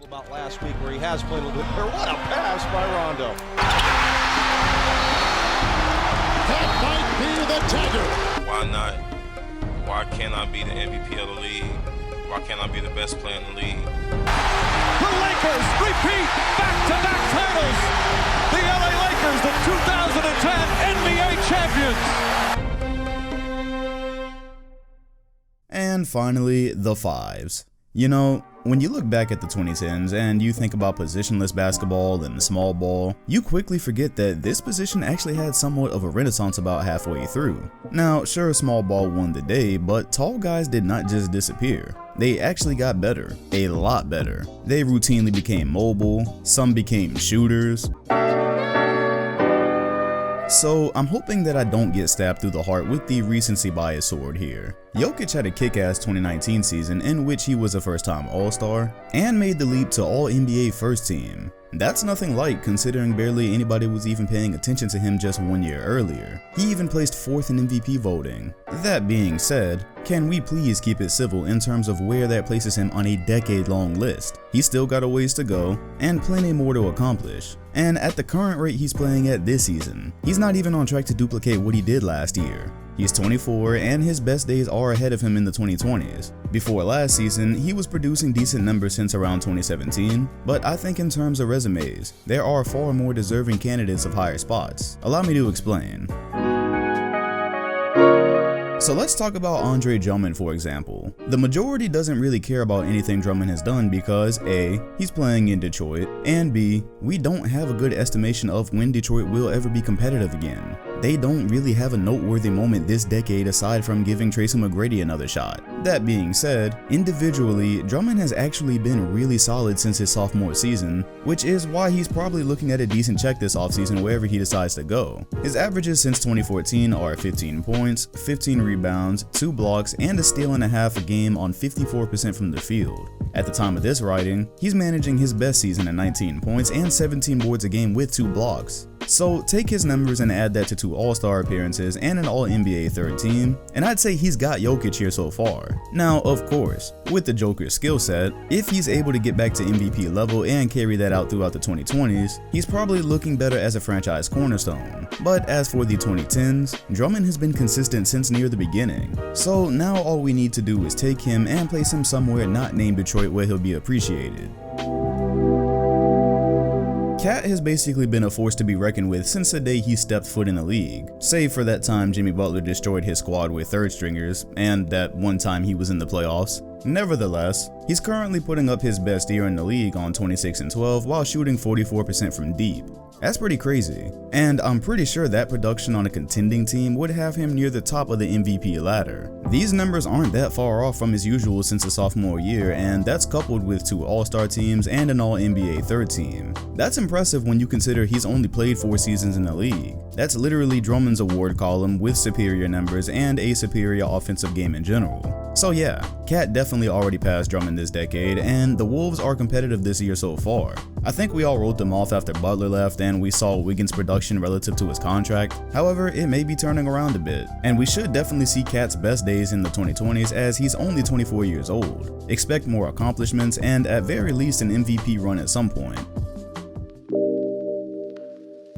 about last week where he has played a little bit better. What a pass by Rondo. That might be the dagger. Why not? Why can't I be the MVP of the league? Why can't I be the best player in the league? The Lakers repeat back-to-back titles. The LA Lakers, the 2010 NBA champions. And finally, the fives. You know, when you look back at the 2010s and you think about positionless basketball and small ball, you quickly forget that this position actually had somewhat of a renaissance about halfway through. Now, sure, small ball won the day, but tall guys did not just disappear. They actually got better, a lot better. They routinely became mobile, some became shooters. So I'm hoping that I don't get stabbed through the heart with the recency bias sword here. Jokic had a kick-ass 2019 season in which he was a first-time All-Star and made the leap to All-NBA first team. That's nothing light considering barely anybody was even paying attention to him just 1 year earlier. He even placed 4th in MVP voting. That being said, can we please keep it civil in terms of where that places him on a decade-long list? He's still got a ways to go and plenty more to accomplish. And at the current rate he's playing at this season, he's not even on track to duplicate what he did last year. He's 24 and his best days are ahead of him in the 2020s. Before last season, he was producing decent numbers since around 2017, but I think in terms of resumes, there are far more deserving candidates of higher spots. Allow me to explain. So let's talk about Andre Drummond, for example. The majority doesn't really care about anything Drummond has done because A, he's playing in Detroit, and B, we don't have a good estimation of when Detroit will ever be competitive again. They don't really have a noteworthy moment this decade aside from giving Tracy McGrady another shot. That being said, individually, Drummond has actually been really solid since his sophomore season, which is why he's probably looking at a decent check this offseason wherever he decides to go. His averages since 2014 are 15 points, 15 rebounds, 2 blocks, and a steal and a half a game on 54% from the field. At the time of this writing, he's managing his best season at 19 points and 17 boards a game with 2 blocks. So take his numbers and add that to 2 All-Star appearances and an All-NBA third team, and I'd say he's got Jokic here so far. Now, of course, with the Joker's skill set, if he's able to get back to MVP level and carry that out throughout the 2020s, he's probably looking better as a franchise cornerstone. But as for the 2010s, Drummond has been consistent since near the beginning. So now all we need to do is take him and place him somewhere not named Detroit where he'll be appreciated. Cat has basically been a force to be reckoned with since the day he stepped foot in the league, save for that time Jimmy Butler destroyed his squad with third stringers, and that one time he was in the playoffs. Nevertheless, he's currently putting up his best year in the league on 26-12 while shooting 44% from deep. That's pretty crazy, and I'm pretty sure that production on a contending team would have him near the top of the MVP ladder. These numbers aren't that far off from his usual since his sophomore year, and that's coupled with 2 All-Star teams and an All-NBA third team. That's impressive when you consider he's only played 4 seasons in the league. That's literally Drummond's award column with superior numbers and a superior offensive game in general. So yeah, Cat definitely already passed Drummond this decade, and the Wolves are competitive this year so far. I think we all wrote them off after Butler left and we saw Wiggins' production relative to his contract. However, it may be turning around a bit, and we should definitely see Cat's best days in the 2020s as he's only 24 years old. Expect more accomplishments and at very least an MVP run at some point.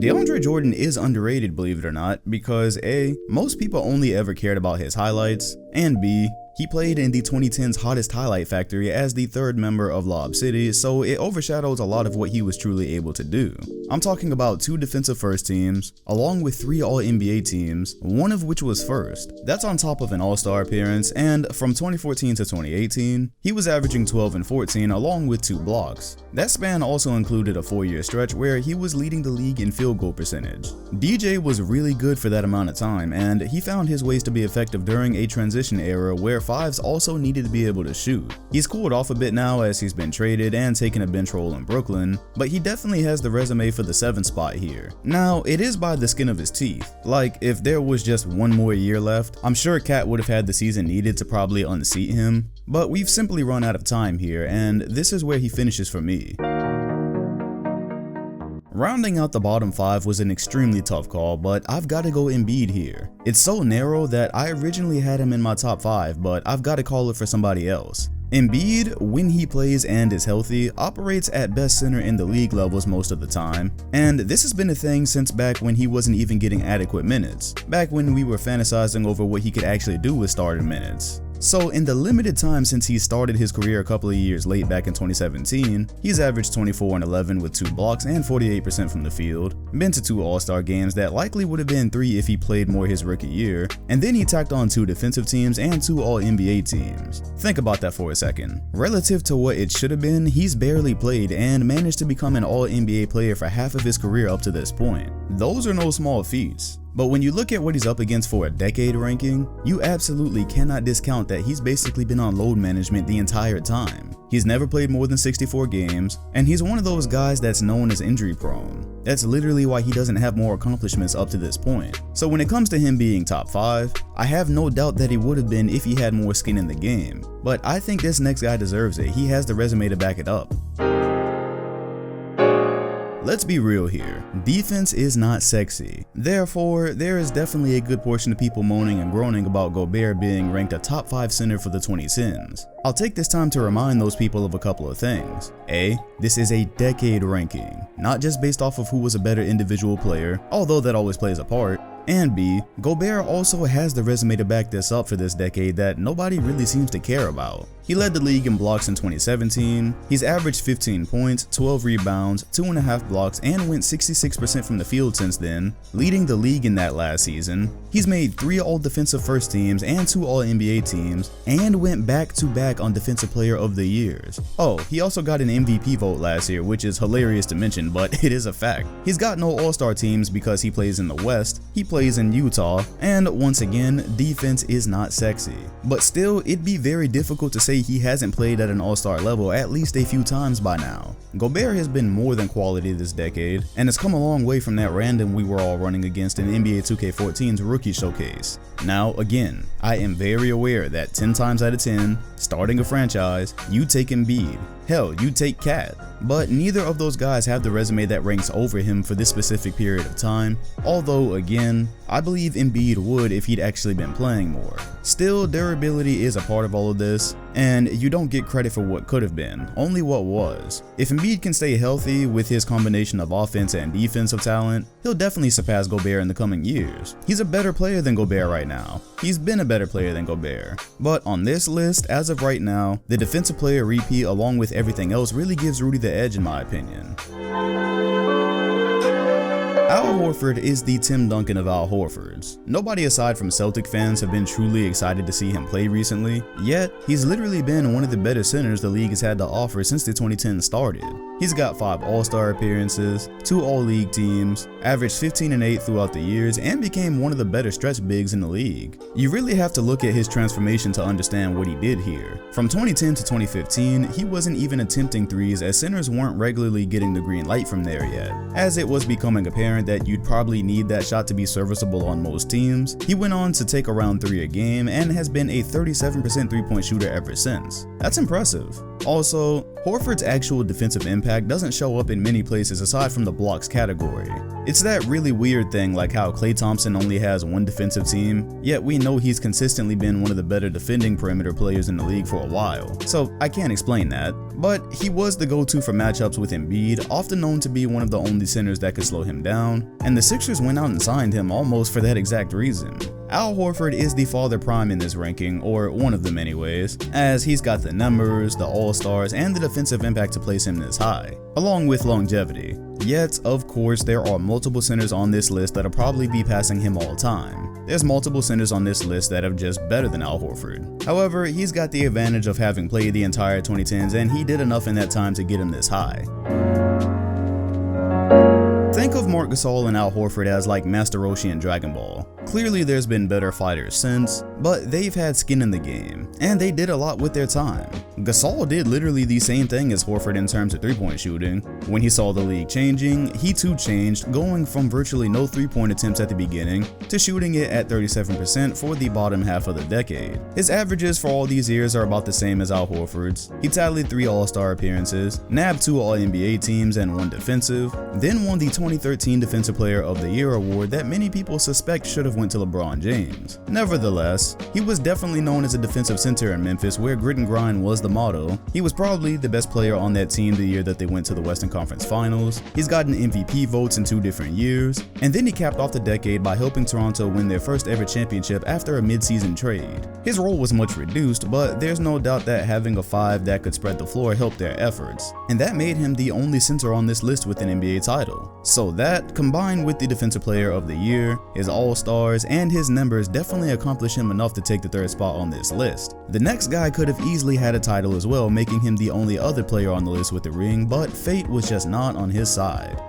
DeAndre Jordan is underrated, believe it or not, because A, most people only ever cared about his highlights, and B, he played in the 2010s hottest highlight factory as the 3rd member of Lob City, so it overshadows a lot of what he was truly able to do. I'm talking about 2 defensive first teams, along with 3 All-NBA teams, one of which was first. That's on top of an All-Star appearance, and from 2014 to 2018, he was averaging 12 and 14 along with 2 blocks. That span also included a 4-year stretch where he was leading the league in field goal percentage. DJ was really good for that amount of time, and he found his ways to be effective during a transition era where 5s also needed to be able to shoot. He's cooled off a bit now as he's been traded and taken a bench role in Brooklyn, but he definitely has the resume for the 7 spot here. Now, it is by the skin of his teeth. Like, if there was just 1 more year left, I'm sure Cat would have had the season needed to probably unseat him, but we've simply run out of time here, and this is where he finishes for me. Rounding out the bottom 5 was an extremely tough call, but I've got to go Embiid here. It's so narrow that I originally had him in my top 5, but I've got to call it for somebody else. Embiid, when he plays and is healthy, operates at best center in the league levels most of the time, and this has been a thing since back when he wasn't even getting adequate minutes, back when we were fantasizing over what he could actually do with starting minutes. So in the limited time since he started his career a couple of years late back in 2017, he's averaged 24 and 11 with 2 blocks and 48% from the field, been to 2 All-Star games that likely would have been 3 if he played more his rookie year, and then he tacked on 2 defensive teams and 2 All-NBA teams. Think about that for a second. Relative to what it should have been, he's barely played and managed to become an All-NBA player for half of his career up to this point. Those are no small feats. But when you look at what he's up against for a decade ranking, you absolutely cannot discount that he's basically been on load management the entire time. He's never played more than 64 games, and he's one of those guys that's known as injury prone. That's literally why he doesn't have more accomplishments up to this point. So when it comes to him being top 5, I have no doubt that he would have been if he had more skin in the game. But I think this next guy deserves it. He has the resume to back it up. Let's be real here, defense is not sexy. Therefore, there is definitely a good portion of people moaning and groaning about Gobert being ranked a top 5 center for the 2010s. I'll take this time to remind those people of a couple of things. A, this is a decade ranking, not just based off of who was a better individual player, although that always plays a part. And B, Gobert also has the resume to back this up for this decade that nobody really seems to care about. He led the league in blocks in 2017, he's averaged 15 points, 12 rebounds, 2.5 blocks, and went 66% from the field since then, leading the league in that last season. He's made 3 All-Defensive First Teams and 2 All-NBA teams, and went back-to-back on Defensive Player of the Years. Oh, he also got an MVP vote last year, which is hilarious to mention, but it is a fact. He's got no All-Star teams because he plays in the West, he plays in Utah, and once again, defense is not sexy. But still, it'd be very difficult to say he hasn't played at an All-Star level at least a few times by now. Gobert has been more than quality this decade, and has come a long way from that random we were all running against in NBA 2K14's Rookie Showcase. Now again, I am very aware that 10 times out of 10, starting a franchise, you take Embiid. Hell, you take Cat. But neither of those guys have the resume that ranks over him for this specific period of time, although again, I believe Embiid would if he'd actually been playing more. Still, durability is a part of all of this, and you don't get credit for what could have been, only what was. If Embiid can stay healthy with his combination of offense and defensive talent, he'll definitely surpass Gobert in the coming years. He's a better player than Gobert right now. He's been a better player than Gobert. But on this list, as of right now, the defensive player repeat along with everything else really gives Rudy the edge in my opinion. Al Horford is the Tim Duncan of Al Horfords. Nobody aside from Celtic fans have been truly excited to see him play recently, yet he's literally been one of the better centers the league has had to offer since the 2010s started. He's got 5 All-Star appearances, 2 All-League teams, averaged 15 and 8 throughout the years, and became one of the better stretch bigs in the league. You really have to look at his transformation to understand what he did here. From 2010 to 2015, he wasn't even attempting threes as centers weren't regularly getting the green light from there yet. As it was becoming apparent that you'd probably need that shot to be serviceable on most teams, he went on to take around 3 a game and has been a 37% three-point shooter ever since. That's impressive. Also, Horford's actual defensive impact doesn't show up in many places aside from the blocks category. It's that really weird thing like how Klay Thompson only has 1 defensive team, yet we know he's consistently been one of the better defending perimeter players in the league for a while, so I can't explain that. But he was the go-to for matchups with Embiid, often known to be one of the only centers that could slow him down, and the Sixers went out and signed him almost for that exact reason. Al Horford is the father prime in this ranking, or one of them anyways, as he's got the numbers, the all-stars, and the defensive impact to place him this high, along with longevity. Yet, of course, there are multiple centers on this list that'll probably be passing him all time. There's multiple centers on this list that are just better than Al Horford. However, he's got the advantage of having played the entire 2010s, and he did enough in that time to get him this high. Think of Marc Gasol and Al Horford as like Master Roshi and Dragon Ball. Clearly there's been better fighters since, but they've had skin in the game, and they did a lot with their time. Gasol did literally the same thing as Horford in terms of three-point shooting. When he saw the league changing, he too changed, going from virtually no three-point attempts at the beginning to shooting it at 37% for the bottom half of the decade. His averages for all these years are about the same as Al Horford's. He tallied 3 All-Star appearances, nabbed 2 All-NBA teams and 1 defensive, then won the 2013 Defensive Player of the Year award that many people suspect should have went to LeBron James. Nevertheless, he was definitely known as a defensive center in Memphis, where grit and grind was the the motto. He was probably the best player on that team the year that they went to the Western Conference Finals. He's gotten MVP votes in 2 different years, and then he capped off the decade by helping Toronto win their first ever championship after a mid-season trade. His role was much reduced, but there's no doubt that having a 5 that could spread the floor helped their efforts, and that made him the only center on this list with an NBA title. So that, combined with the Defensive Player of the Year, his All-Stars, and his numbers definitely accomplished him enough to take the 3rd spot on this list. The next guy could have easily had a title as well, making him the only other player on the list with a ring, but fate was just not on his side.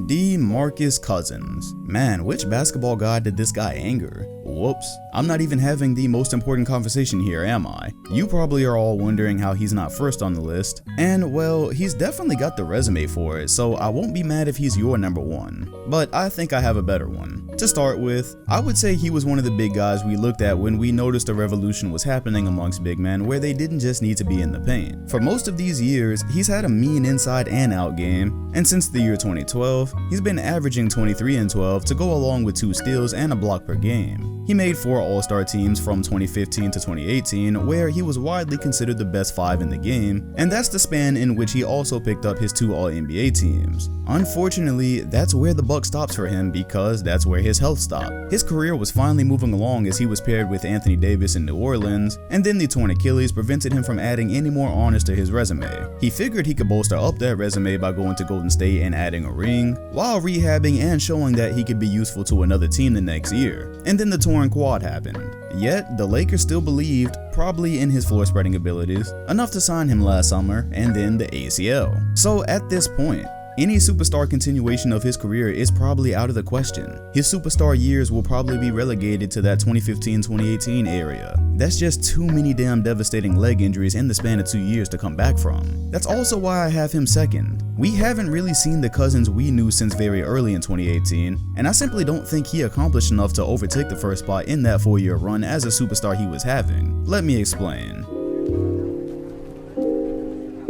DeMarcus Cousins. Man, which basketball god did this guy anger? Whoops, I'm not even having the most important conversation here, am I? You probably are all wondering how he's not first on the list, and well, he's definitely got the resume for it, so I won't be mad if he's your number 1. But I think I have a better one. To start with, I would say he was one of the big guys we looked at when we noticed a revolution was happening amongst big men where they didn't just need to be in the paint. For most of these years, he's had a mean inside and out game, and since the year 2012, he's been averaging 23 and 12 to go along with 2 steals and a block per game. He made 4 All-Star teams from 2015 to 2018, where he was widely considered the best 5 in the game, and that's the span in which he also picked up his 2 All-NBA teams. Unfortunately, that's where the buck stops for him because that's where his health stopped. His career was finally moving along as he was paired with Anthony Davis in New Orleans, and then the torn Achilles prevented him from adding any more honors to his resume. He figured he could bolster up that resume by going to Golden State and adding a ring, while rehabbing and showing that he could be useful to another team the next year. And then the torn quad happened. Yet, the Lakers still believed, probably in his floor spreading abilities, enough to sign him last summer, and then the ACL. So at this point, any superstar continuation of his career is probably out of the question. His superstar years will probably be relegated to that 2015-2018 area. That's just too many damn devastating leg injuries in the span of 2 years to come back from. That's also why I have him second. We haven't really seen the Cousins we knew since very early in 2018, and I simply don't think he accomplished enough to overtake the 1st spot in that 4-year run as a superstar he was having. Let me explain.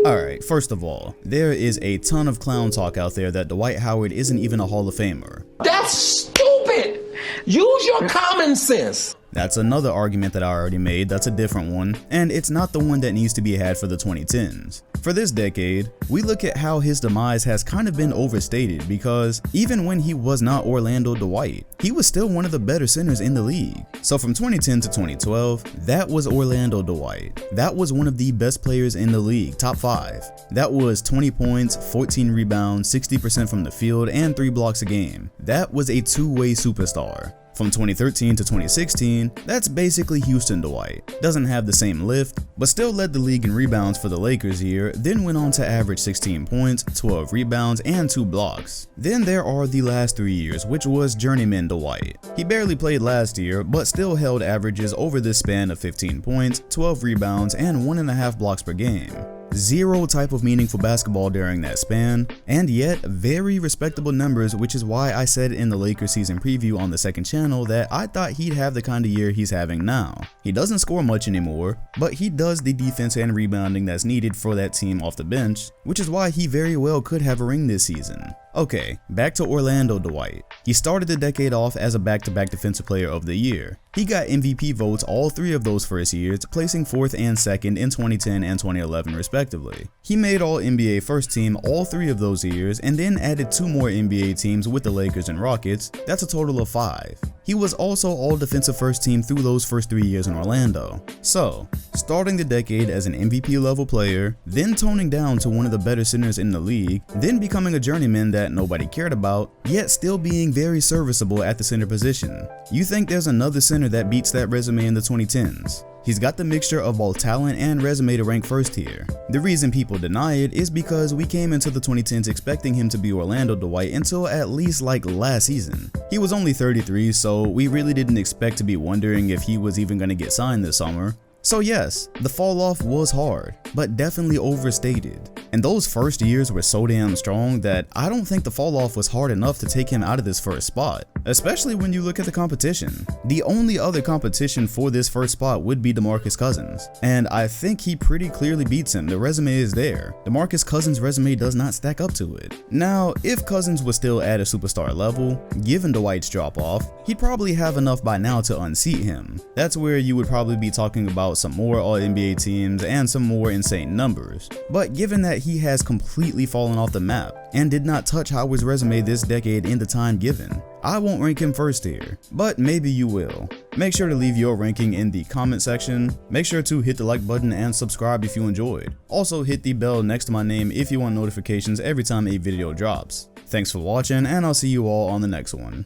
Alright, first of all, there is a ton of clown talk out there that Dwight Howard isn't even a Hall of Famer. That's stupid! Use your common sense! That's another argument that I already made, that's a different one, and it's not the one that needs to be had for the 2010s. For this decade, we look at how his demise has kind of been overstated because even when he was not Orlando Dwight, he was still one of the better centers in the league. So from 2010 to 2012, that was Orlando Dwight. That was one of the best players in the league, top 5. That was 20 points, 14 rebounds, 60% from the field, and 3 blocks a game. That was a 2-way superstar. From 2013 to 2016, that's basically Houston Dwight. Doesn't have the same lift, but still led the league in rebounds for the Lakers year, then went on to average 16 points, 12 rebounds, and 2 blocks. Then there are the last 3 years, which was journeyman Dwight. He barely played last year, but still held averages over this span of 15 points, 12 rebounds, and 1.5 blocks per game. Zero type of meaningful basketball during that span, and yet very respectable numbers, which is why I said in the Lakers season preview on the 2nd channel that I thought he'd have the kind of year he's having now. He doesn't score much anymore, but he does the defense and rebounding that's needed for that team off the bench, which is why he very well could have a ring this season. Okay, back to Orlando Dwight. He started the decade off as a back-to-back Defensive Player of the Year. He got MVP votes all 3 of those first years, placing 4th and 2nd in 2010 and 2011 respectively. He made All-NBA First Team all 3 of those years, and then added 2 more NBA teams with the Lakers and Rockets. That's a total of 5. He was also All-Defensive First Team through those first 3 years in Orlando. So, starting the decade as an MVP level player, then toning down to one of the better centers in the league, then becoming a journeyman that nobody cared about, yet still being very serviceable at the center position. You think there's another center that beats that resume in the 2010s? He's got the mixture of both talent and resume to rank first here. The reason people deny it is because we came into the 2010s expecting him to be Orlando Dwight until at least like last season. He was only 33, so we really didn't expect to be wondering if he was even going to get signed this summer. So yes, the fall off was hard, but definitely overstated. And those first years were so damn strong that I don't think the fall off was hard enough to take him out of this first spot, especially when you look at the competition. The only other competition for this first spot would be DeMarcus Cousins, and I think he pretty clearly beats him. The resume is there. DeMarcus Cousins' resume does not stack up to it. Now, if Cousins was still at a superstar level, given Dwight's drop off, he'd probably have enough by now to unseat him. That's where you would probably be talking about some more All-NBA teams and some more insane numbers. But given that he has completely fallen off the map and did not touch Howard's resume this decade in the time given, I won't rank him first here, but maybe you will. Make sure to leave your ranking in the comment section. Make sure to hit the like button and subscribe if you enjoyed. Also hit the bell next to my name if you want notifications every time a video drops. Thanks for watching, and I'll see you all on the next one.